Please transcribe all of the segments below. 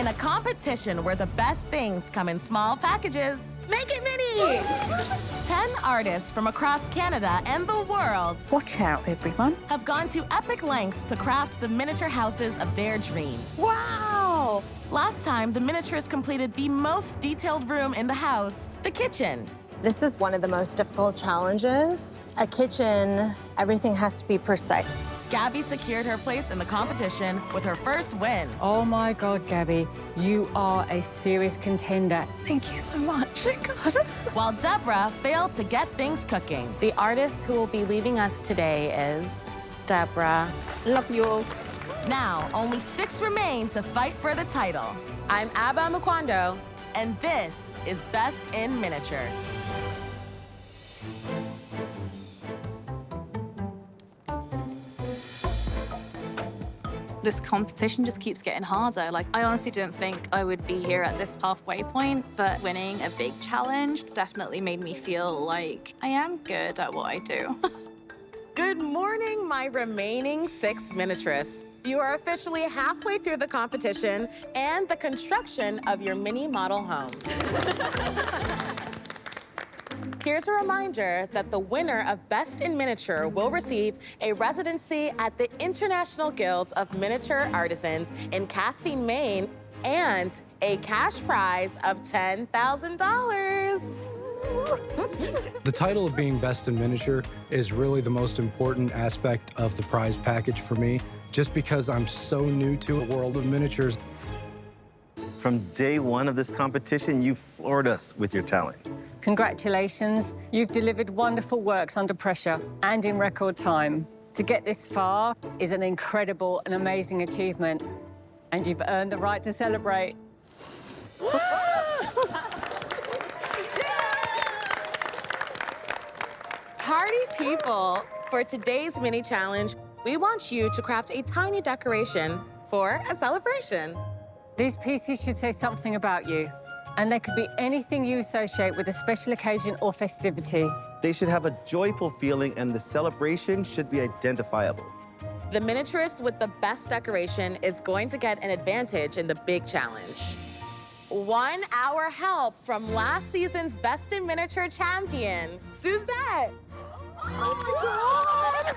In a competition where the best things come in small packages, make it mini! 10 artists from across Canada and the world Watch out, everyone. have gone to epic lengths to craft the miniature houses of their dreams. Wow! Last time, the miniatures completed the most detailed room in the house, the kitchen. This is one of the most difficult challenges. A kitchen, everything has to be precise. Gabby secured her place in the competition with her first win. Oh my God, Gabby, you are a serious contender. Thank you so much. God. While Deborah failed to get things cooking. The artist who will be leaving us today is Deborah. Love you all. Now, only 6 remain to fight for the title. I'm Abba Mukwando. And this is Best in Miniature. This competition just keeps getting harder. Like, I honestly didn't think I would be here at this halfway point, but winning a big challenge definitely made me feel like I am good at what I do. Good morning, my remaining 6 miniaturists. You are officially halfway through the competition and the construction of your mini model homes. Here's a reminder that the winner of Best in Miniature will receive a residency at the International Guild of Miniature Artisans in Castine, Maine, and a cash prize of $10,000. The title of being Best in Miniature is really the most important aspect of the prize package for me, just because I'm so new to the world of miniatures. From day one of this competition, you floored us with your talent. Congratulations. You've delivered wonderful works under pressure and in record time. To get this far is an incredible and amazing achievement, and you've earned the right to celebrate. Party people, for today's mini challenge, we want you to craft a tiny decoration for a celebration. These pieces should say something about you, and they could be anything you associate with a special occasion or festivity. They should have a joyful feeling, and the celebration should be identifiable. The miniaturist with the best decoration is going to get an advantage in the big challenge. 1 hour help from last season's Best in Miniature champion, Suzette. Oh my God!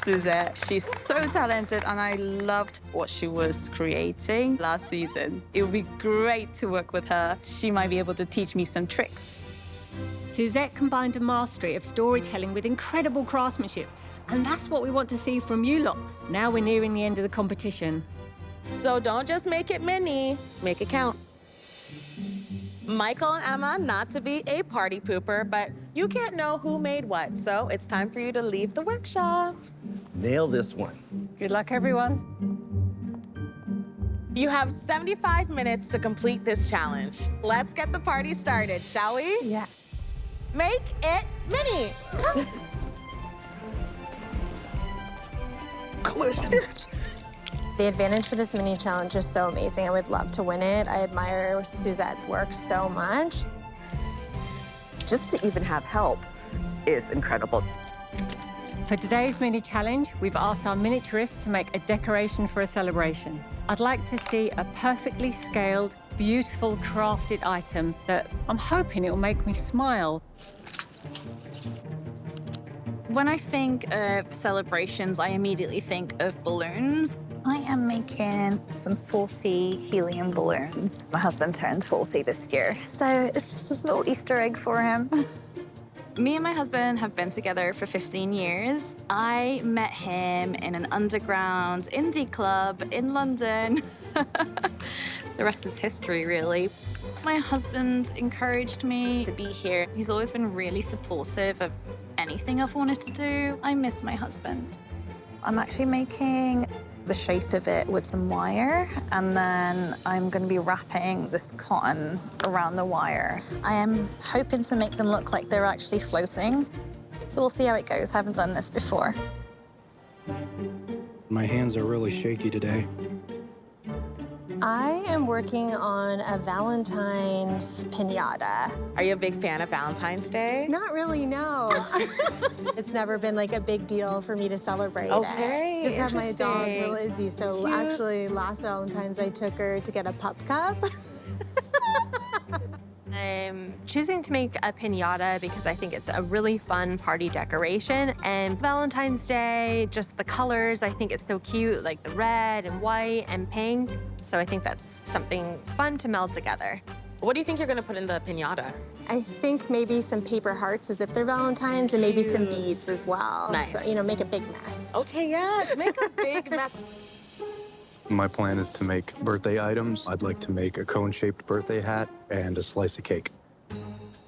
Suzette, she's so talented, and I loved what she was creating last season. It would be great to work with her. She might be able to teach me some tricks. Suzette combined a mastery of storytelling with incredible craftsmanship, and that's what we want to see from you lot. Now we're nearing the end of the competition. So don't just make it mini, make it count. Michael and Emma, not to be a party pooper, but you can't know who made what, so it's time for you to leave the workshop. Nail this one. Good luck, everyone. You have 75 minutes to complete this challenge. Let's get the party started, shall we? Yeah. Make it mini. The advantage for this mini challenge is so amazing. I would love to win it. I admire Suzette's work so much. Just to even have help is incredible. For today's mini challenge, we've asked our miniaturists to make a decoration for a celebration. I'd like to see a perfectly scaled, beautiful crafted item that I'm hoping it will make me smile. When I think of celebrations, I immediately think of balloons. I am making some 40 helium balloons. My husband turned 40 this year, so it's just this little Easter egg for him. Me and my husband have been together for 15 years. I met him in an underground indie club in London. The rest is history, really. My husband encouraged me to be here. He's always been really supportive of anything I've wanted to do. I miss my husband. I'm actually making the shape of it with some wire, and then I'm going to be wrapping this cotton around the wire. I am hoping to make them look like they're actually floating. So we'll see how it goes. I haven't done this before. My hands are really shaky today. I am working on a Valentine's piñata. Are you a big fan of Valentine's Day? Not really, no. It's never been like a big deal for me to celebrate Okay, it. Just have my dog, interesting. Little Izzy. So Cute. actually, last Valentine's, I took her to get a pup cup. I'm choosing to make a piñata because I think it's a really fun party decoration. And Valentine's Day, just the colors, I think it's so cute, like the red and white and pink. So I think that's something fun to meld together. What do you think you're gonna put in the piñata? I think maybe some paper hearts as if they're Valentine's and maybe some beads as well. Nice. So, you know, make a big mess. Okay, yes, make a big mess. My plan is to make birthday items. I'd like to make a cone-shaped birthday hat and a slice of cake.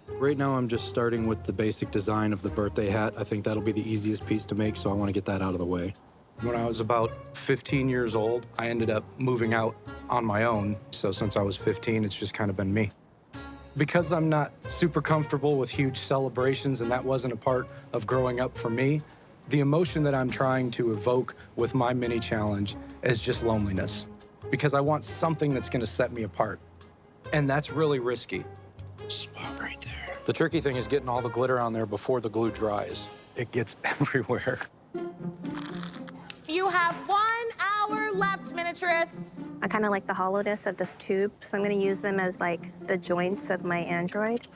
Right now, I'm just starting with the basic design of the birthday hat. I think that'll be the easiest piece to make, so I want to get that out of the way. When I was about 15 years old, I ended up moving out on my own. So since I was 15, it's just kind of been me. Because I'm not super comfortable with huge celebrations, and that wasn't a part of growing up for me, the emotion that I'm trying to evoke with my mini challenge is just loneliness. Because I want something that's gonna set me apart. And that's really risky. Spot right there. The tricky thing is getting all the glitter on there before the glue dries. It gets everywhere. You have 1 hour left, miniaturists. I kind of like the hollowness of this tube, so I'm going to use them as like the joints of my android.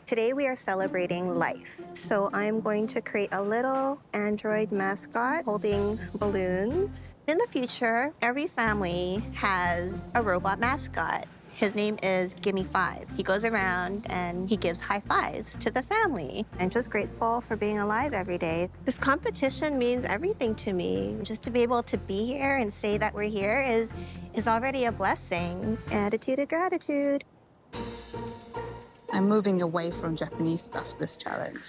Today we are celebrating life, so I'm going to create a little android mascot holding balloons. In the future, every family has a robot mascot. His name is Gimme 5. He goes around and he gives high fives to the family. I'm just grateful for being alive every day. This competition means everything to me. Just to be able to be here and say that we're here is already a blessing. Attitude of gratitude. I'm moving away from Japanese stuff this challenge.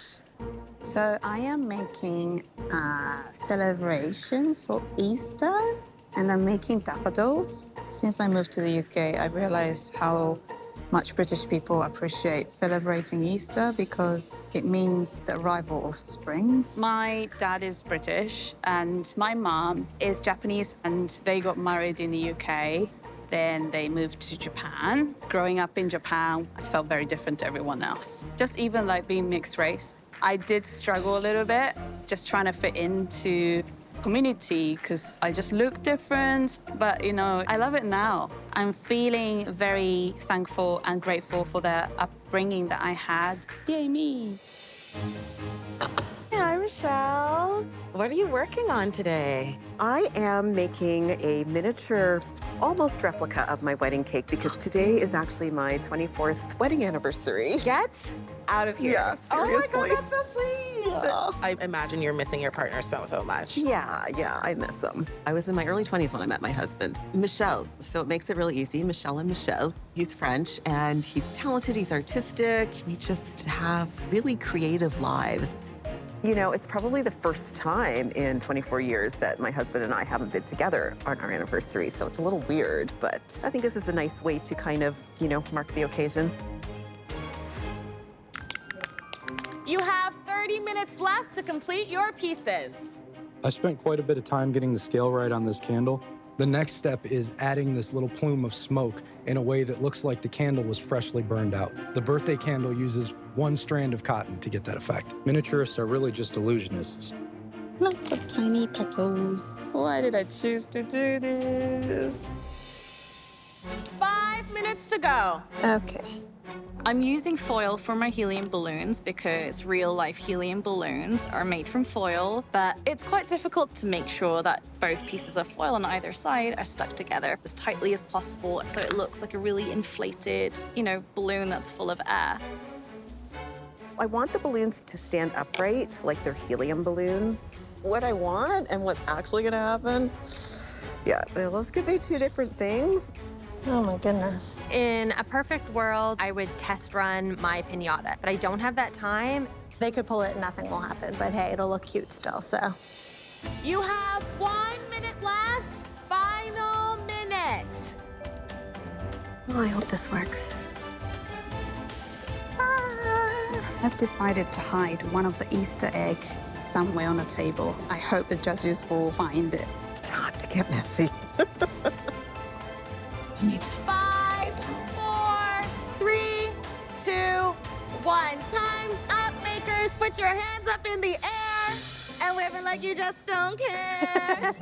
So I am making a celebration for Easter, and I'm making daffodils. Since I moved to the UK, I realized how much British people appreciate celebrating Easter because it means the arrival of spring. My dad is British and my mom is Japanese, and they got married in the UK. Then they moved to Japan. Growing up in Japan, I felt very different to everyone else. Just even like being mixed race, I did struggle a little bit, just trying to fit into community because I just look different. But, you know, I love it now. I'm feeling very thankful and grateful for the upbringing that I had. Yay, me. Hi, Michelle. What are you working on today? I am making a miniature, almost replica of my wedding cake because today is actually my 24th wedding anniversary. Get out of here. Yeah, seriously. Oh my God, that's so sweet. Yeah. I imagine you're missing your partner so much. Yeah, I miss him. I was in my early 20s when I met my husband, Michel. So it makes it really easy. Michel and Michel. He's French and he's talented, he's artistic. We just have really creative lives. You know, it's probably the first time in 24 years that my husband and I haven't been together on our anniversary, so it's a little weird, but I think this is a nice way to kind of, you know, mark the occasion. You have 30 minutes left to complete your pieces. I spent quite a bit of time getting the scale right on this candle. The next step is adding this little plume of smoke in a way that looks like the candle was freshly burned out. The birthday candle uses one strand of cotton to get that effect. Miniaturists are really just illusionists. Lots of tiny petals. Why did I choose to do this? 5 minutes to go. Okay. I'm using foil for my helium balloons because real-life helium balloons are made from foil, but it's quite difficult to make sure that both pieces of foil on either side are stuck together as tightly as possible so it looks like a really inflated, balloon that's full of air. I want the balloons to stand upright like they're helium balloons. What I want and what's actually gonna happen, yeah, those could be two different things. Oh my goodness. In a perfect world, I would test run my piñata, but I don't have that time. They could pull it and nothing will happen, but hey, it'll look cute still, so. You have 1 minute left. Final minute. Oh, I hope this works. I've decided to hide one of the Easter egg somewhere on the table. I hope the judges will find it. Time to get messy. I need Put your hands up in the air and wave it like you just don't care.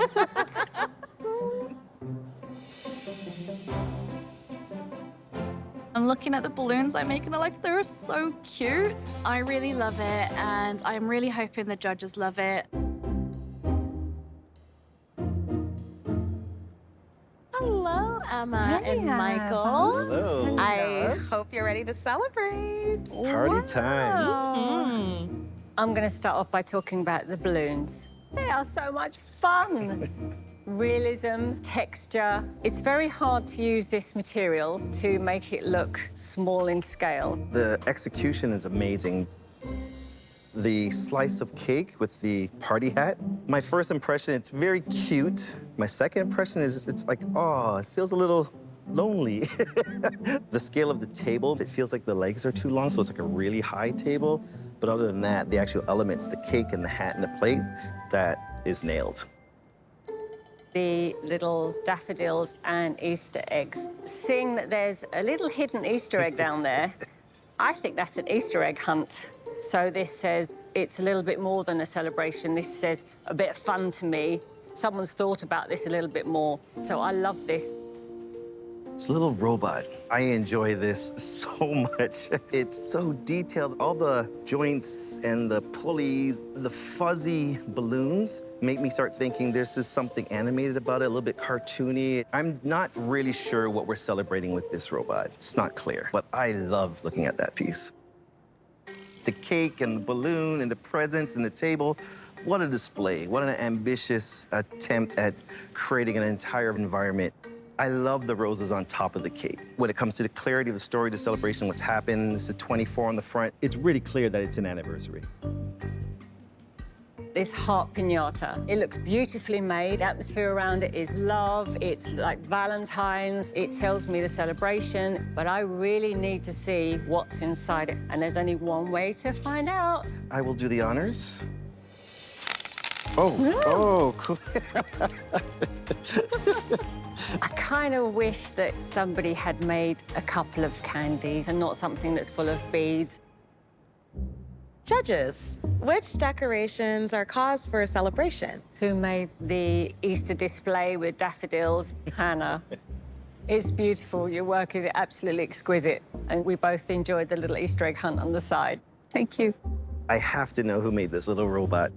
I'm looking at the balloons I'm making, and like, they're so cute. I really love it, and I'm really hoping the judges love it. Hello, Emma and Michael. Hello. I hope you're ready to celebrate. Party time. I'm going to start off by talking about the balloons. They are so much fun. Realism, texture. It's very hard to use this material to make it look small in scale. The execution is amazing. The slice of cake with the party hat. My first impression, it's very cute. My second impression is it's like, oh, it feels a little lonely. The scale of the table, it feels like the legs are too long, so it's like a really high table. But other than that, the actual elements, the cake and the hat and the plate, that is nailed. The little daffodils and Easter eggs. Seeing that there's a little hidden Easter egg down there, I think that's an Easter egg hunt. So this says it's a little bit more than a celebration. This says a bit of fun to me. Someone's thought about this a little bit more. So I love this. It's a little robot. I enjoy this so much. It's so detailed. All the joints and the pulleys, the fuzzy balloons make me start thinking this is something animated about it, a little bit cartoony. I'm not really sure what we're celebrating with this robot. It's not clear, but I love looking at that piece. The cake and the balloon and the presents and the table. What a display. What an ambitious attempt at creating an entire environment. I love the roses on top of the cake. When it comes to the clarity of the story, the celebration, what's happened, it's a 24 on the front. It's really clear that it's an anniversary. This heart piñata. It looks beautifully made. The atmosphere around it is love. It's like Valentine's. It tells me the celebration, but I really need to see what's inside it. And there's only one way to find out. I will do the honors. Oh, cool. I kind of wish that somebody had made a couple of candies and not something that's full of beads. Judges, which decorations are cause for a celebration? Who made the Easter display with daffodils? Hannah. It's beautiful. Your work is absolutely exquisite. And we both enjoyed the little Easter egg hunt on the side. Thank you. I have to know who made this little robot.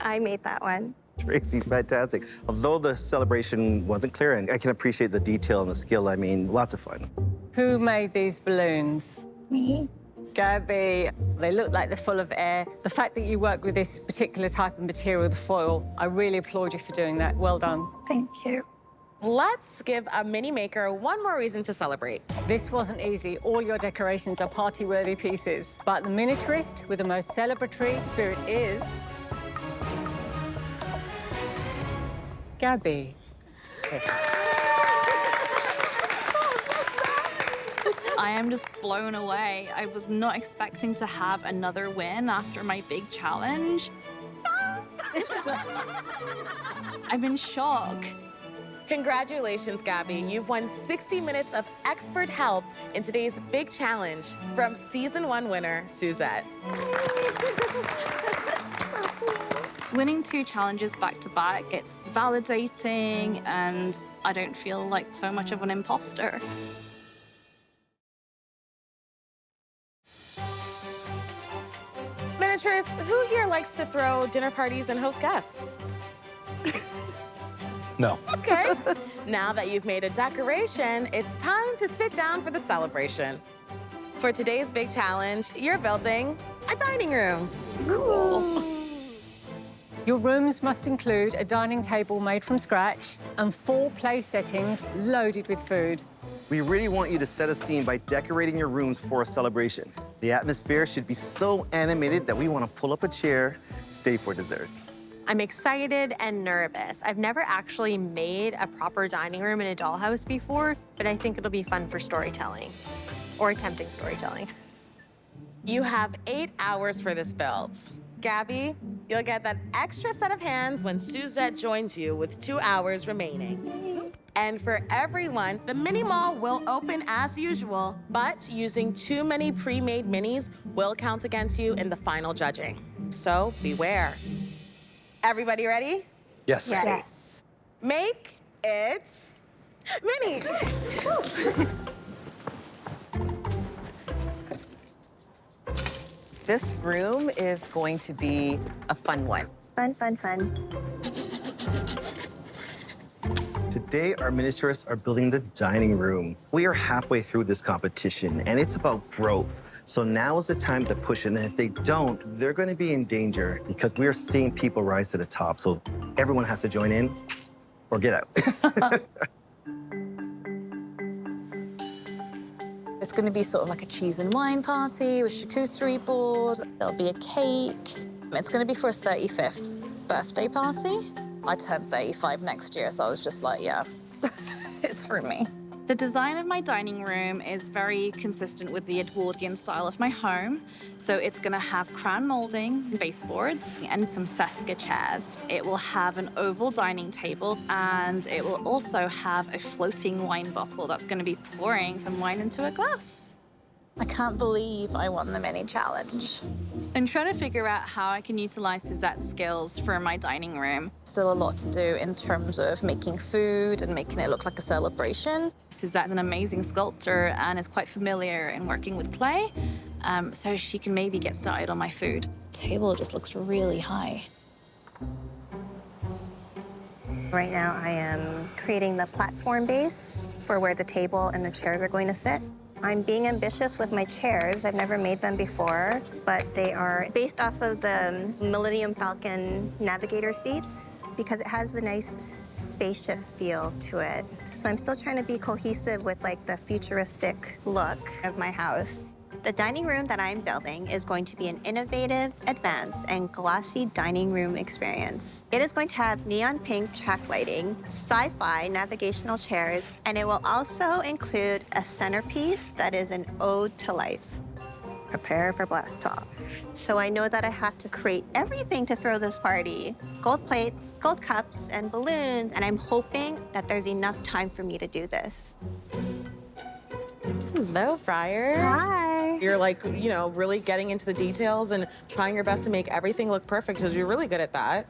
I made that one. Tracy's fantastic. Although the celebration wasn't clear, and I can appreciate the detail and the skill, I mean, lots of fun. Who made these balloons? Me. Gabby. They look like they're full of air. The fact that you work with this particular type of material, the foil, I really applaud you for doing that. Well done. Thank you. Let's give a mini maker one more reason to celebrate. This wasn't easy. All your decorations are party-worthy pieces. But the miniaturist with the most celebratory spirit is... Gabby. I am just blown away. I was not expecting to have another win after my big challenge. I'm in shock. Congratulations, Gabby. You've won 60 minutes of expert help in today's big challenge from Season 1 winner, Suzette. Winning 2 challenges back-to-back, it's validating, and I don't feel like so much of an imposter. Miniaturists, who here likes to throw dinner parties and host guests? No. Okay. Now that you've made a decoration, it's time to sit down for the celebration. For today's big challenge, you're building a dining room. Cool. Your rooms must include a dining table made from scratch and 4 place settings loaded with food. We really want you to set a scene by decorating your rooms for a celebration. The atmosphere should be so animated that we want to pull up a chair, stay for dessert. I'm excited and nervous. I've never actually made a proper dining room in a dollhouse before, but I think it'll be fun for storytelling, or attempting storytelling. You have 8 hours for this build. Gabby, you'll get that extra set of hands when Suzette joins you with 2 hours remaining. And for everyone, the mini mall will open as usual, but using too many pre-made minis will count against you in the final judging. So beware. Everybody ready? Yes. Yes. Make it mini. This room is going to be a fun one. Fun, fun, fun. Today, our miniaturists are building the dining room. We are halfway through this competition, and it's about growth. So now is the time to push it, and if they don't, they're going to be in danger because we are seeing people rise to the top. So everyone has to join in or get out. It's going to be sort of like a cheese and wine party with charcuterie board. There'll be a cake. It's going to be for a 35th birthday party. I turn 35 next year, so I was just like, yeah, it's for me. The design of my dining room is very consistent with the Edwardian style of my home. So it's going to have crown molding, baseboards, and some Sesca chairs. It will have an oval dining table, and it will also have a floating wine bottle that's going to be pouring some wine into a glass. I can't believe I won the mini challenge. I'm trying to figure out how I can utilize Suzette's skills for my dining room. Still a lot to do in terms of making food and making it look like a celebration. Suzette's an amazing sculptor and is quite familiar in working with clay, so she can maybe get started on my food. The table just looks really high. Right now, I am creating the platform base for where the table and the chairs are going to sit. I'm being ambitious with my chairs. I've never made them before, but they are based off of the Millennium Falcon Navigator seats because it has a nice spaceship feel to it. So I'm still trying to be cohesive with like the futuristic look of my house. The dining room that I'm building is going to be an innovative, advanced, and glossy dining room experience. It is going to have neon pink track lighting, sci-fi navigational chairs, and it will also include a centerpiece that is an ode to life. Prepare for blast off. So I know that I have to create everything to throw this party. Gold plates, gold cups, and balloons, and I'm hoping that there's enough time for me to do this. Hello, Friar. Hi. You're like, you know, really getting into the details and trying your best to make everything look perfect because you're really good at that.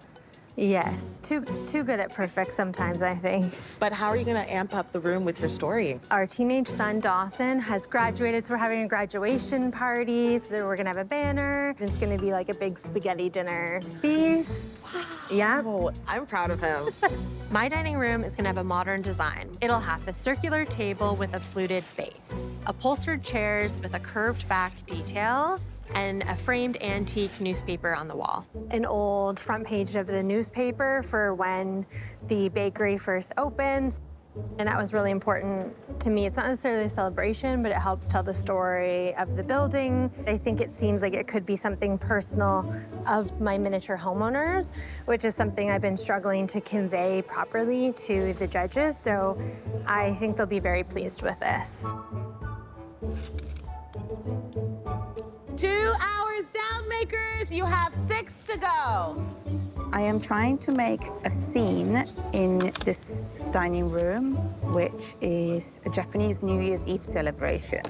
Yes, too good at perfect sometimes, I think. But how are you going to amp up the room with your story? Our teenage son, Dawson, has graduated, so we're having a graduation party. So then we're gonna have a banner. It's gonna be like a big spaghetti dinner feast. Yeah. Oh, I'm proud of him. My dining room is gonna have a modern design. It'll have the circular table with a fluted base, upholstered chairs with a curved back detail, and a framed antique newspaper on the wall. An old front page of the newspaper for when the bakery first opened. And that was really important to me. It's not necessarily a celebration, but it helps tell the story of the building. I think it seems like it could be something personal of my miniature homeowners, which is something I've been struggling to convey properly to the judges. So I think they'll be very pleased with this. 2 hours down, makers. You have 6 to go. I am trying to make a scene in this dining room, which is a Japanese New Year's Eve celebration.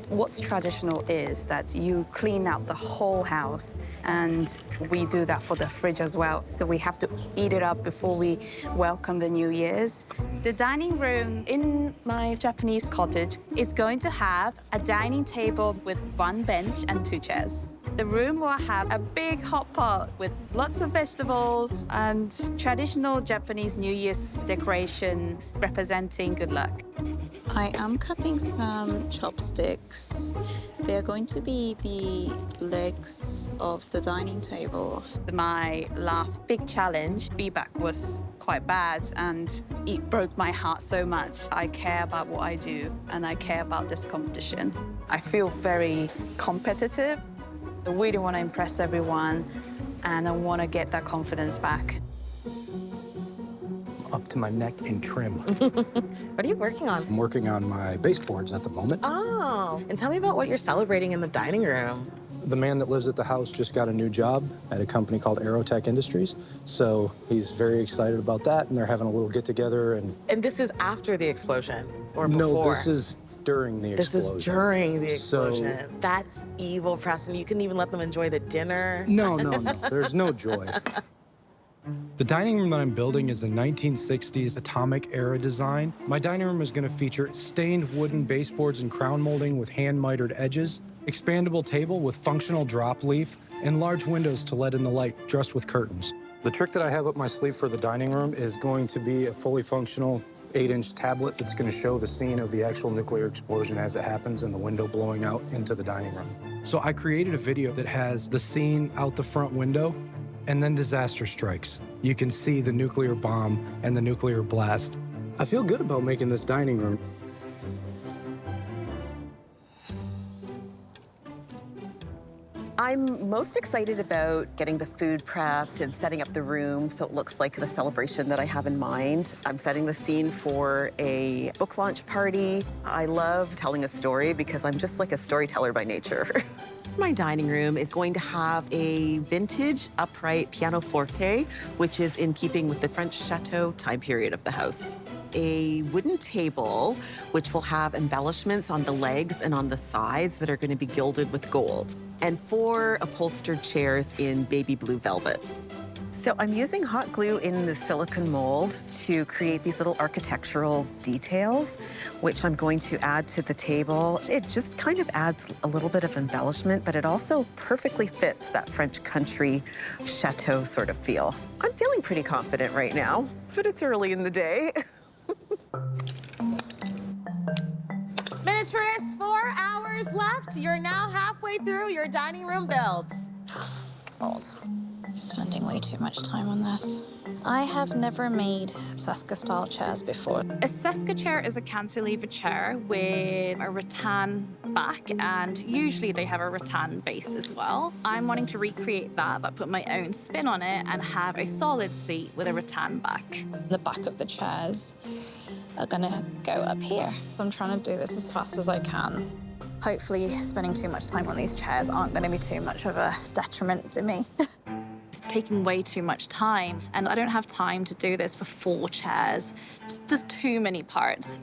What's traditional is that you clean out the whole house, and we do that for the fridge as well. So we have to eat it up before we welcome the New Year's. The dining room in my Japanese cottage is going to have a dining table with 1 bench and 2 chairs. The room will have a big hot pot with lots of vegetables and traditional Japanese New Year's decorations representing good luck. I am cutting some chopsticks. They're going to be the legs of the dining table. My last big challenge, feedback was quite bad, and it broke my heart so much. I care about what I do, and I care about this competition. I feel very competitive. I really want to impress everyone, and I want to get that confidence back. Up to my neck in trim. What are you working on? I'm working on my baseboards at the moment. Oh, and tell me about what you're celebrating in the dining room. The man that lives at the house just got a new job at a company called Aerotech Industries. So he's very excited about that, and they're having a little get-together. And this is after the explosion or before? no, this is during the explosion. This is during the So- explosion. That's evil, Preston. You can even let them enjoy the dinner. No, no, no. There's no joy. The dining room that I'm building is a 1960s atomic era design. My dining room is going to feature stained wooden baseboards and crown molding with hand mitered edges, expandable table with functional drop leaf, and large windows to let in the light, dressed with curtains. The trick that I have up my sleeve for the dining room is going to be a fully functional 8-inch tablet that's going to show the scene of the actual nuclear explosion as it happens and the window blowing out into the dining room. So I created a video that has the scene out the front window, and then disaster strikes. You can see the nuclear bomb and the nuclear blast. I feel good about making this dining room. I'm most excited about getting the food prepped and setting up the room so it looks like the celebration that I have in mind. I'm setting the scene for a book launch party. I love telling a story because I'm just like a storyteller by nature. My dining room is going to have a vintage upright pianoforte, which is in keeping with the French chateau time period of the house. A wooden table, which will have embellishments on the legs and on the sides that are going to be gilded with gold. And 4 upholstered chairs in baby blue velvet. So I'm using hot glue in the silicone mold to create these little architectural details, which I'm going to add to the table. It just kind of adds a little bit of embellishment, but it also perfectly fits that French country chateau sort of feel. I'm feeling pretty confident right now, but it's early in the day. Miniaturists, 4 hours left. You're now halfway through your dining room builds. God, spending way too much time on this. I have never made Seska-style chairs before. A Seska chair is a cantilever chair with a rattan back, and usually they have a rattan base as well. I'm wanting to recreate that, but put my own spin on it and have a solid seat with a rattan back. The back of the chairs are gonna go up here. So I'm trying to do this as fast as I can. Hopefully, spending too much time on these chairs aren't gonna be too much of a detriment to me. It's taking way too much time, and I don't have time to do this for 4 chairs. It's just too many parts.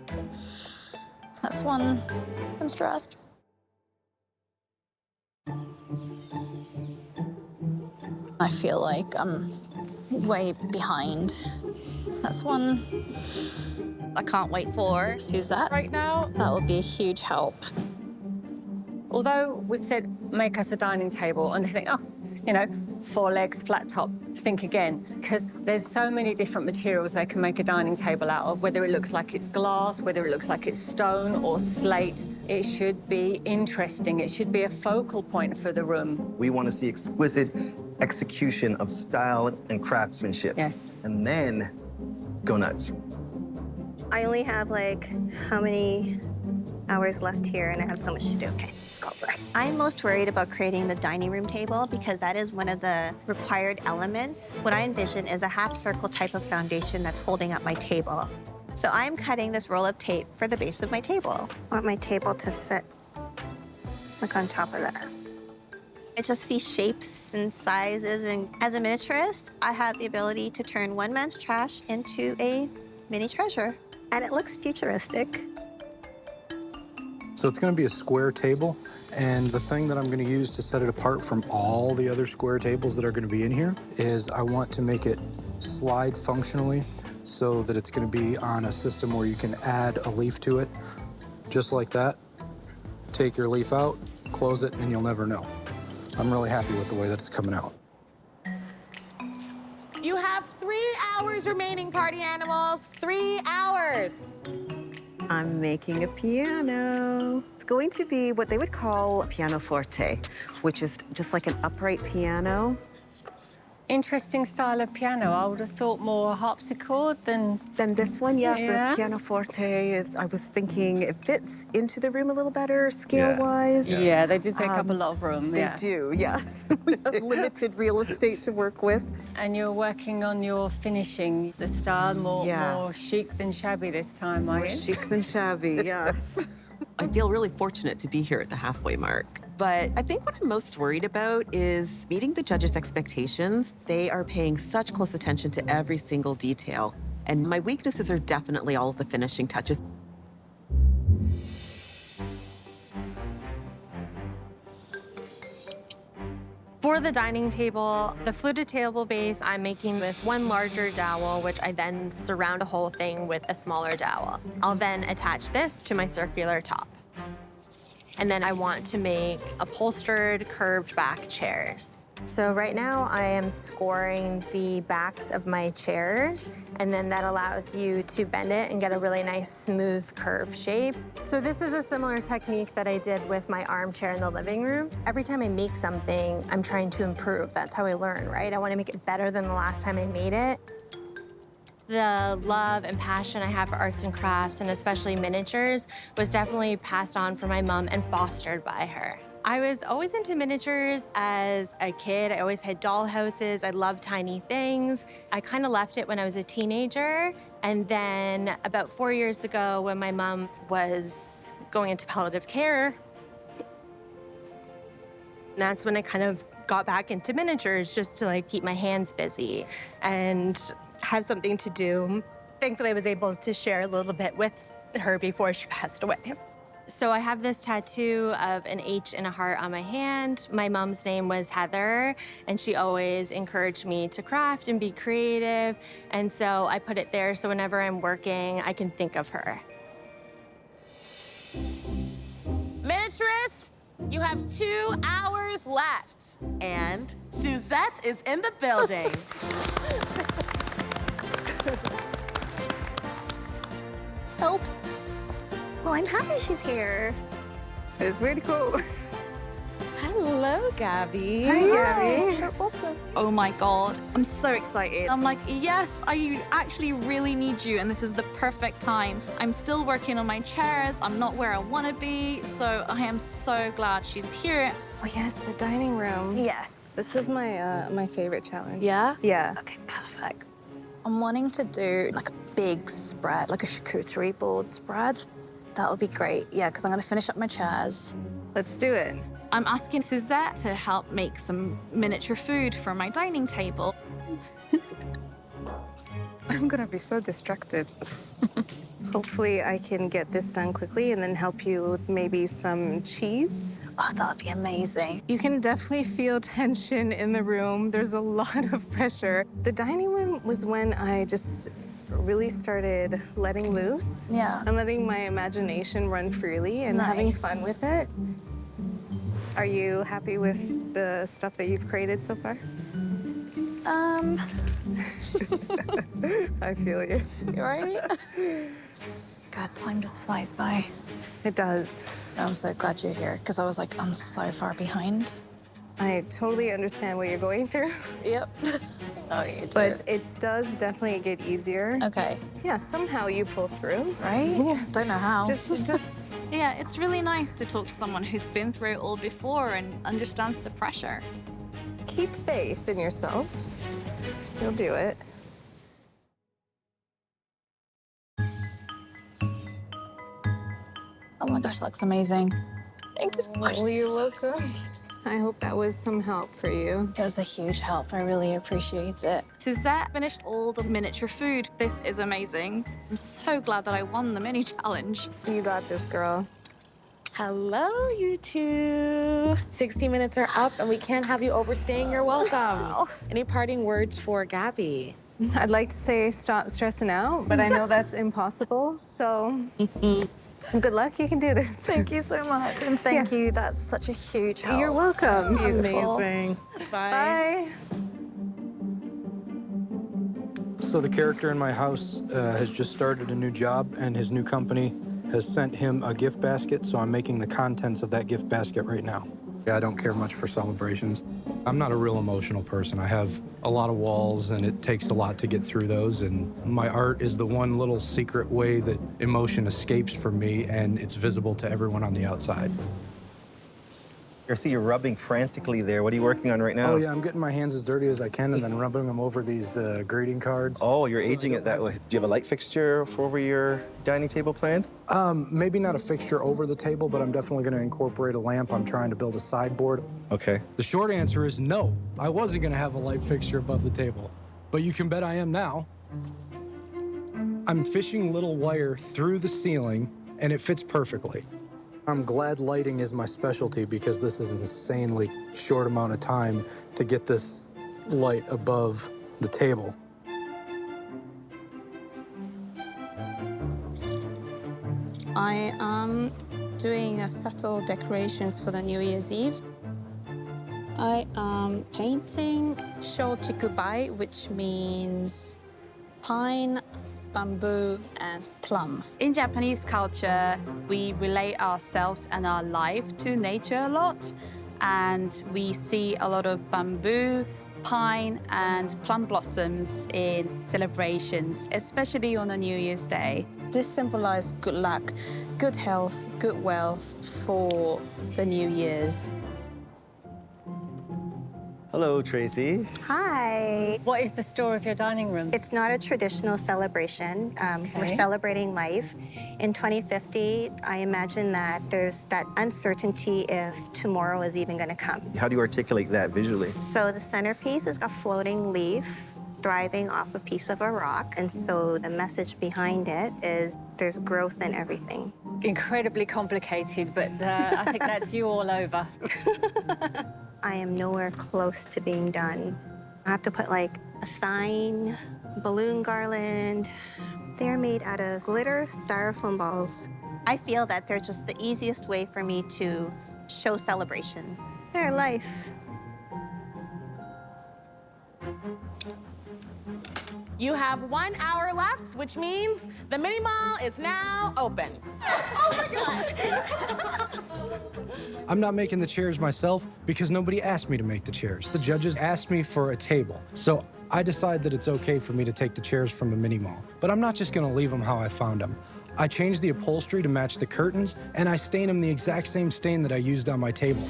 That's one. I'm stressed. I feel like I'm way behind. That's one. I can't wait for Suzette right now. That would be a huge help. Although we've said, make us a dining table, and they think, oh, you know, 4 legs, flat top, think again, because there's so many different materials they can make a dining table out of, whether it looks like it's glass, whether it looks like it's stone or slate. It should be interesting. It should be a focal point for the room. We want to see exquisite execution of style and craftsmanship. Yes. And then go nuts. I only have like how many hours left here, and I have so much to do. Okay, let's go for it. I'm most worried about creating the dining room table because that is one of the required elements. What I envision is a half-circle type of foundation that's holding up my table. So I'm cutting this roll of tape for the base of my table. I want my table to sit like on top of that. I just see shapes and sizes, and as a miniaturist, I have the ability to turn one man's trash into a mini treasure. And it looks futuristic. So it's going to be a square table, and the thing that I'm going to use to set it apart from all the other square tables that are going to be in here is I want to make it slide functionally so that it's going to be on a system where you can add a leaf to it, just like that. Take your leaf out, close it, and you'll never know. I'm really happy with the way that it's coming out. You have 3 hours remaining, party animals. 3 hours. I'm making a piano. It's going to be what they would call a pianoforte, which is just like an upright piano. Interesting style of piano. I would have thought more harpsichord than This one, yes, Yeah. a pianoforte. I was thinking it fits into the room a little better scale-wise. Yeah, they do take up a lot of room. They Yeah. do, yes. We have limited real estate to work with. And you're working on your finishing, the style more chic than shabby this time, are More you? chic than shabby, yes. I feel really fortunate to be here at the halfway mark. But I think what I'm most worried about is meeting the judges' expectations. They are paying such close attention to every single detail. And my weaknesses are definitely all of the finishing touches. For the dining table, the fluted table base I'm making with one larger dowel, which I then surround the whole thing with a smaller dowel. I'll then attach this to my circular top. And then I want to make upholstered, curved back chairs. So right now I am scoring the backs of my chairs, and then that allows you to bend it and get a really nice smooth curve shape. So this is a similar technique that I did with my armchair in the living room. Every time I make something, I'm trying to improve. That's how I learn, right? I want to make it better than the last time I made it. The love and passion I have for arts and crafts, and especially miniatures, was definitely passed on from my mom and fostered by her. I was always into miniatures as a kid. I always had doll houses. I loved tiny things. I kind of left it when I was a teenager. And then about 4 years ago, when my mom was going into palliative care, that's when I kind of got back into miniatures, just to like keep my hands busy and have something to do. Thankfully, I was able to share a little bit with her before she passed away. So I have this tattoo of an H and a heart on my hand. My mom's name was Heather, and she always encouraged me to craft and be creative. And so I put it there so whenever I'm working, I can think of her. Miniaturist, you have 2 hours left. And Suzette is in the building. Help. Well, I'm happy she's here. It's really cool. Hello, Gabby. Hi, Gabby. So awesome. Oh my God, I'm so excited. I'm like, yes, I actually really need you, and this is the perfect time. I'm still working on my chairs. I'm not where I want to be, so I am so glad she's here. Oh yes, the dining room. Yes. This was my my favorite challenge. Yeah? Yeah. Okay, perfect. I'm wanting to do like a big spread, like a charcuterie board spread. That would be great, yeah, because I'm going to finish up my chairs. Let's do it. I'm asking Suzette to help make some miniature food for my dining table. I'm gonna be so distracted. Hopefully I can get this done quickly and then help you with maybe some cheese. Oh, that would be amazing. You can definitely feel tension in the room. There's a lot of pressure. The dining room was when I just really started letting loose. Yeah. And letting my imagination run freely and having Nice. fun with it. Are you happy with the stuff that you've created so far? I feel you. You right? God, time just flies by. It does. I'm so glad you're here, because I was like, I'm so far behind. I totally understand what you're going through, Yep. No, you do. but it does definitely get easier. Okay. Yeah, somehow you pull through. Right? Yeah. Don't know how. Just Yeah, it's really nice to talk to someone who's been through it all before and understands the pressure. keep faith in yourself. You'll do it. Oh my gosh, that looks amazing. Thank you so much. Well, This you're is so welcome. sweet. I hope that was some help for you. It was a huge help. I really appreciate it. Suzette finished all the miniature food. This is amazing. I'm so glad that I won the mini challenge. You got this, girl. Hello, you two. 60 minutes are up, and we can't have you overstaying your welcome. Any parting words for Gabby? I'd like to say stop stressing out, but I know that's impossible. So good luck. You can do this. Thank you so much. And thank you. That's such a huge help. You're welcome. That's beautiful. Amazing. Bye. So the character in my house has just started a new job, and his new company has sent him a gift basket, so I'm making the contents of that gift basket right now. I don't care much for celebrations. I'm not a real emotional person. I have a lot of walls, and it takes a lot to get through those, and my art is the one little secret way that emotion escapes from me, and it's visible to everyone on the outside. I see you're rubbing frantically there. What are you working on right now? Oh, yeah, I'm getting my hands as dirty as I can and then rubbing them over these greeting cards. Oh, you're aging it that way. Do you have a light fixture for over your dining table planned? Maybe not a fixture over the table, but I'm definitely going to incorporate a lamp. I'm trying to build a sideboard. Okay. The short answer is no. I wasn't going to have a light fixture above the table, but you can bet I am now. I'm fishing little wire through the ceiling, and it fits perfectly. I'm glad lighting is my specialty because this is an insanely short amount of time to get this light above the table. I am doing a subtle decorations for the New Year's Eve. I am painting Shochikubai, which means pine, bamboo, and plum. In Japanese culture, we relate ourselves and our life to nature a lot, and we see a lot of bamboo, pine, and plum blossoms in celebrations, especially on a New Year's Day. This symbolizes good luck, good health, good wealth for the New Year's. Hello, Tracy. Hi. What is the story of your dining room? It's not a traditional celebration. We're celebrating life. In 2050, I imagine that there's that uncertainty if tomorrow is even going to come. How do you articulate that visually? So the centerpiece is a floating leaf thriving off a piece of a rock. And so the message behind it is there's growth in everything. Incredibly complicated, but I think that's you all over. I am nowhere close to being done. I have to put like a sign, balloon garland. They're made out of glitter styrofoam balls. I feel that they're just the easiest way for me to show celebration. Their life. You have 1 hour left, which means the mini mall is now open. Oh my God! I'm not making the chairs myself because nobody asked me to make the chairs. The judges asked me for a table. So I decide that it's okay for me to take the chairs from a mini mall. But I'm not just gonna leave them how I found them. I changed the upholstery to match the curtains, and I stain them the exact same stain that I used on my table.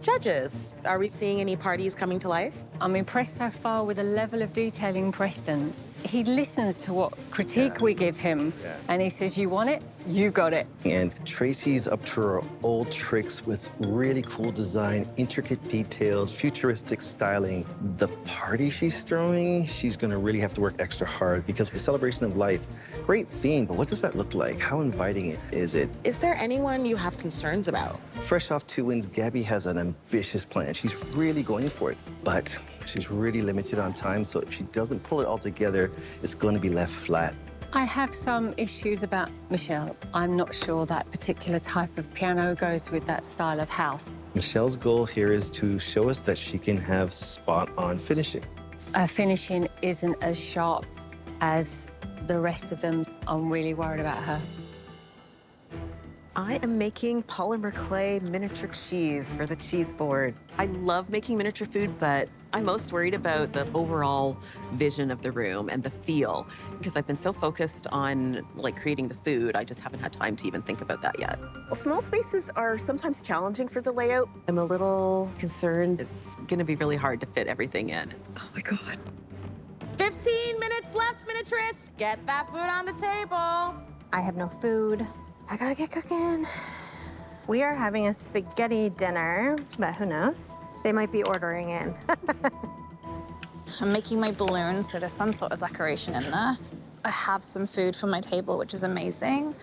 Judges, are we seeing any parties coming to life? I'm impressed so far with the level of detail in Preston's. He listens to what critique we give him, and he says, you want it, you got it. And Tracy's up to her old tricks with really cool design, intricate details, futuristic styling. The party she's throwing, she's gonna really have to work extra hard because the celebration of life, great theme, but what does that look like? How inviting is it? Is there anyone you have concerns about? Fresh off 2 wins, Gabby has an ambitious plan. She's really going for it, but she's really limited on time, so if she doesn't pull it all together, it's going to be left flat. I have some issues about Michelle. I'm not sure that particular type of piano goes with that style of house. Michelle's goal here is to show us that she can have spot-on finishing. Her finishing isn't as sharp as the rest of them. I'm really worried about her. I am making polymer clay miniature cheese for the cheese board. I love making miniature food, but I'm most worried about the overall vision of the room and the feel because I've been so focused on creating the food, I just haven't had time to even think about that yet. Well, small spaces are sometimes challenging for the layout. I'm a little concerned it's gonna be really hard to fit everything in. Oh my God. 15 minutes left, miniaturists. Get that food on the table. I have no food. I gotta get cooking. We are having a spaghetti dinner, but who knows? They might be ordering in. I'm making my balloons, so there's some sort of decoration in there. I have some food for my table, which is amazing,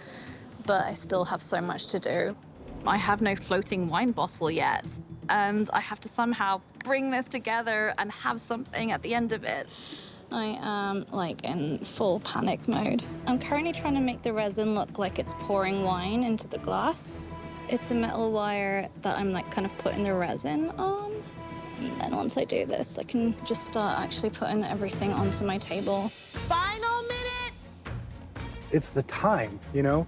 but I still have so much to do. I have no floating wine bottle yet, and I have to somehow bring this together and have something at the end of it. I am in full panic mode. I'm currently trying to make the resin look like it's pouring wine into the glass. It's a metal wire that I'm kind of putting the resin on. And then once I do this, I can just start actually putting everything onto my table. Final minute. It's the time, you know?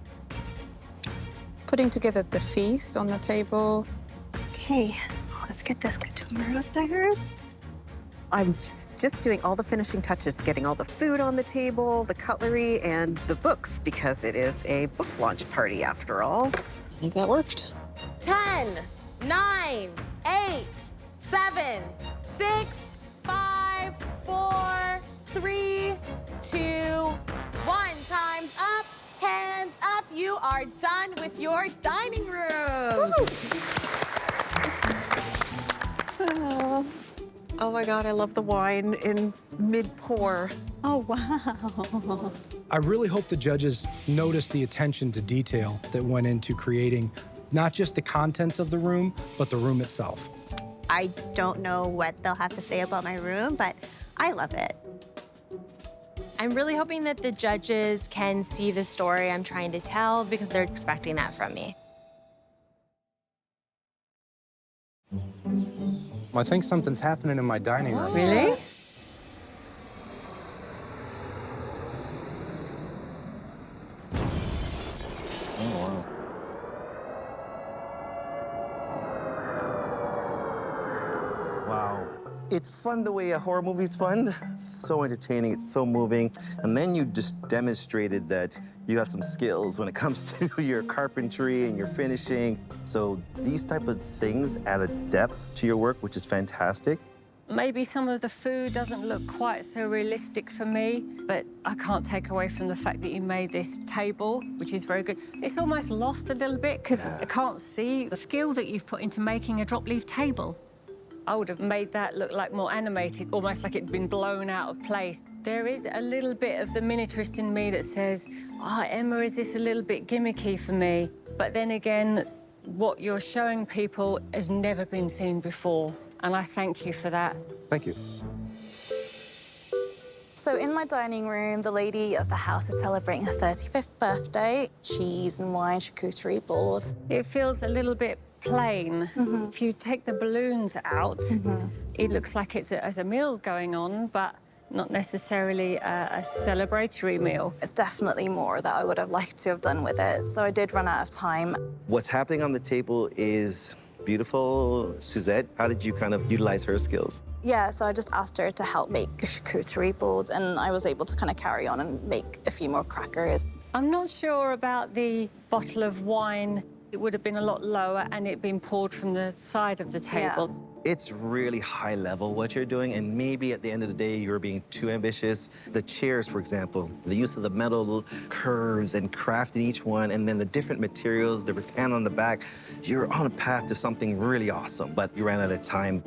Putting together the feast on the table. Okay, let's get this couture out there. I'm just doing all the finishing touches, getting all the food on the table, the cutlery, and the books, because it is a book launch party after all. I think that worked. 10, 9, 8, 7, 6, 5, 4, 3, 2, 1. Time's up. Hands up. You are done with your dining rooms. Oh my God, I love the wine in mid-pour. Oh, wow. I really hope the judges notice the attention to detail that went into creating not just the contents of the room, but the room itself. I don't know what they'll have to say about my room, but I love it. I'm really hoping that the judges can see the story I'm trying to tell because they're expecting that from me. I think something's happening in my dining room. Really? Wow. It's fun the way a horror movie's fun. It's so entertaining, it's so moving. And then you just demonstrated that you have some skills when it comes to your carpentry and your finishing. So these type of things add a depth to your work, which is fantastic. Maybe some of the food doesn't look quite so realistic for me, but I can't take away from the fact that you made this table, which is very good. It's almost lost a little bit because I can't see the skill that you've put into making a drop leaf table. I would have made that look like more animated, almost like it'd been blown out of place. There is a little bit of the miniaturist in me that says, Emma, is this a little bit gimmicky for me? But then again, what you're showing people has never been seen before, and I thank you for that. Thank you. So in my dining room, the lady of the house is celebrating her 35th birthday. Cheese and wine charcuterie board. It feels a little bit plain. If you take the balloons out, it looks like it's a meal going on, but not necessarily a celebratory meal. It's definitely more that I would have liked to have done with it, so I did run out of time. What's happening on the table is beautiful. Suzette, how did you kind of utilize her skills? Yeah, so I just asked her to help make charcuterie boards, and I was able to kind of carry on and make a few more crackers. I'm not sure about the bottle of wine. It would have been a lot lower and it been poured from the side of the table. Yeah. It's really high level what you're doing, and maybe at the end of the day, you're being too ambitious. The chairs, for example, the use of the metal curves and crafting each one, and then the different materials, the rattan on the back, you're on a path to something really awesome, but you ran out of time.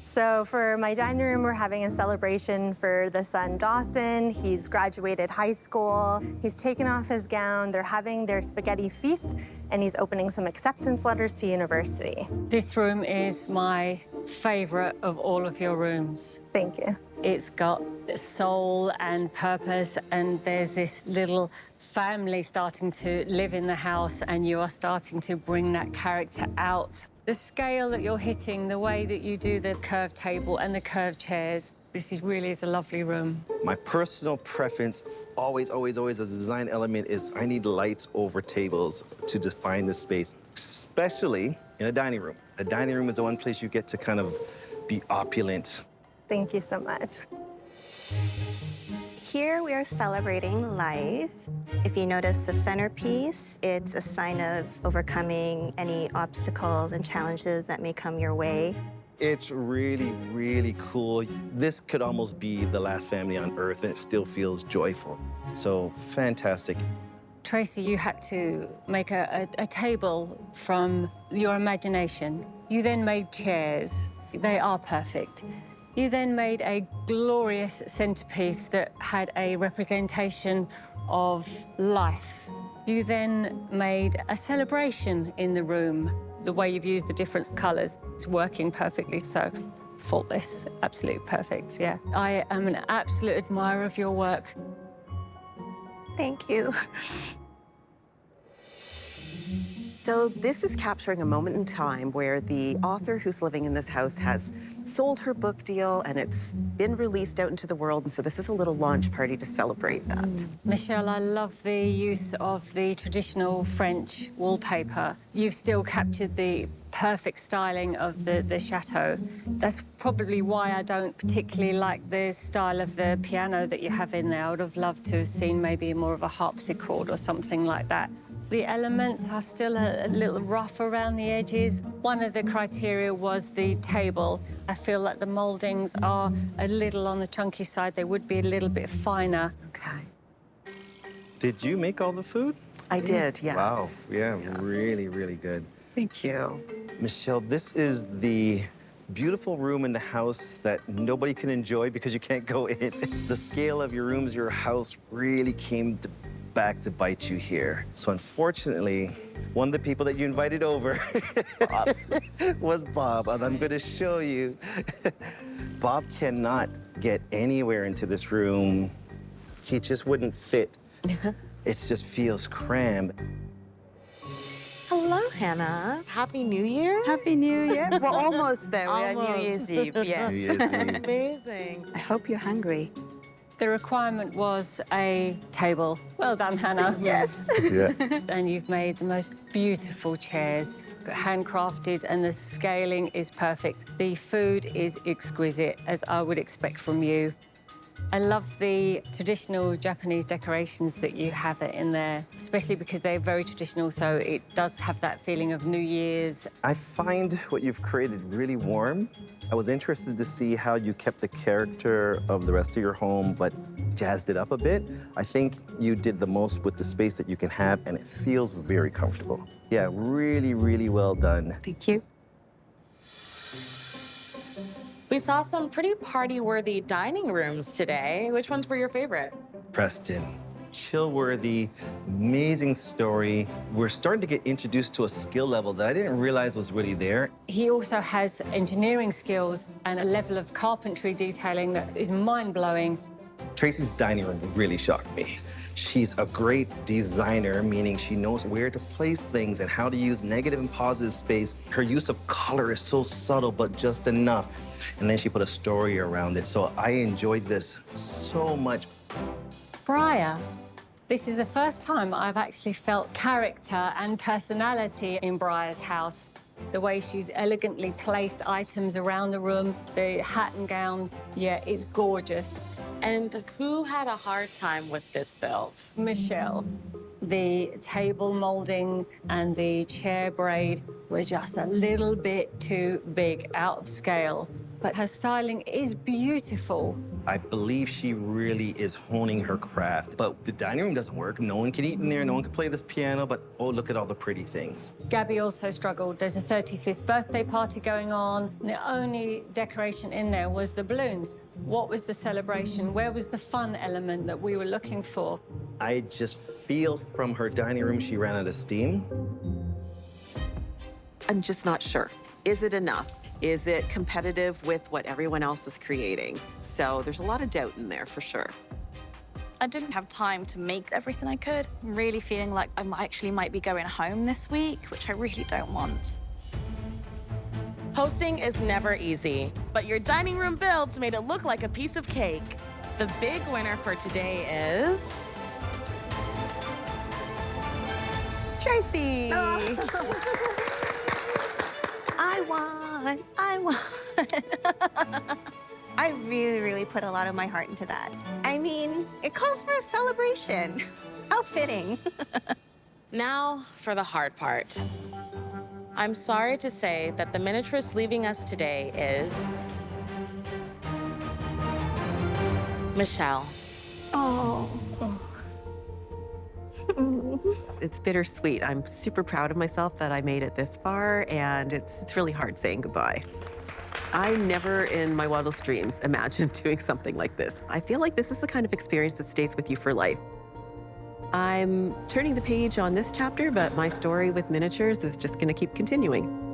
So for my dining room, we're having a celebration for the son, Dawson. He's graduated high school. He's taken off his gown. They're having their spaghetti feast, and he's opening some acceptance letters to university. This room is my favorite of all of your rooms. Thank you. It's got soul and purpose, and there's this little family starting to live in the house, and you are starting to bring that character out. The scale that you're hitting, the way that you do the curved table and the curved chairs, really is a lovely room. My personal preference, always as a design element, is I need lights over tables to define the space, especially in a dining room. A dining room is the one place you get to kind of be opulent. Thank you so much. Here we are celebrating life. If you notice the centerpiece, it's a sign of overcoming any obstacles and challenges that may come your way. It's really, really cool. This could almost be the last family on Earth, and it still feels joyful. So fantastic. Tracy, you had to make a table from your imagination. You then made chairs. They are perfect. You then made a glorious centerpiece that had a representation of life. You then made a celebration in the room. The way you've used the different colors, it's working perfectly, so faultless, absolutely perfect, yeah. I am an absolute admirer of your work. Thank you. So this is capturing a moment in time where the author who's living in this house has sold her book deal, and it's been released out into the world, and so this is a little launch party to celebrate that. Michelle, I love the use of the traditional French wallpaper. You've still captured the perfect styling of the chateau. That's probably why I don't particularly like the style of the piano that you have in there. I would have loved to have seen maybe more of a harpsichord or something like that. The elements are still a little rough around the edges. One of the criteria was the table. I feel like the mouldings are a little on the chunky side. They would be a little bit finer. Okay. Did you make all the food? I did, yes. Wow, yeah, really, really good. Thank you. Michelle, this is the beautiful room in the house that nobody can enjoy because you can't go in. The scale of your rooms, your house really came back to bite you here. So unfortunately, one of the people that you invited over was Bob, and I'm going to show you. Bob cannot get anywhere into this room. He just wouldn't fit. It just feels crammed. Hello, Hannah. Happy New Year. Happy New Year. We're almost there. We're New Almost. Year's Eve, yes. New Year's Eve. Amazing. I hope you're hungry. The requirement was a table. Well done, Hannah. Yes. Yeah. And you've made the most beautiful chairs, handcrafted, and the scaling is perfect. The food is exquisite, as I would expect from you. I love the traditional Japanese decorations that you have in there, especially because they're very traditional, so it does have that feeling of New Year's. I find what you've created really warm. I was interested to see how you kept the character of the rest of your home, but jazzed it up a bit. I think you did the most with the space that you can have, and it feels very comfortable. Yeah, really, really well done. Thank you. We saw some pretty party-worthy dining rooms today. Which ones were your favorite? Preston, chill-worthy, amazing story. We're starting to get introduced to a skill level that I didn't realize was really there. He also has engineering skills and a level of carpentry detailing that is mind-blowing. Tracy's dining room really shocked me. She's a great designer, meaning she knows where to place things and how to use negative and positive space. Her use of color is so subtle, but just enough. And then she put a story around it. So I enjoyed this so much. Briar, this is the first time I've actually felt character and personality in Briar's house. The way she's elegantly placed items around the room, the hat and gown, yeah, it's gorgeous. And who had a hard time with this build? Michelle, the table molding and the chair braid were just a little bit too big, out of scale. But her styling is beautiful. I believe she really is honing her craft. But the dining room doesn't work. No one can eat in there. No one can play this piano. But, oh, look at all the pretty things. Gabby also struggled. There's a 35th birthday party going on. The only decoration in there was the balloons. What was the celebration? Where was the fun element that we were looking for? I just feel from her dining room she ran out of steam. I'm just not sure. Is it enough? Is it competitive with what everyone else is creating? So there's a lot of doubt in there for sure. I didn't have time to make everything I could. I'm really feeling like I actually might be going home this week, which I really don't want. Hosting is never easy, but your dining room builds made it look like a piece of cake. The big winner for today is... Tracy! I won. I really, really put a lot of my heart into that. I mean, it calls for a celebration. How fitting. Now for the hard part. I'm sorry to say that the miniaturist leaving us today is... Michelle. Oh. It's bittersweet. I'm super proud of myself that I made it this far, and it's really hard saying goodbye. I never in my wildest dreams imagined doing something like this. I feel like this is the kind of experience that stays with you for life. I'm turning the page on this chapter, but my story with miniatures is just going to keep continuing.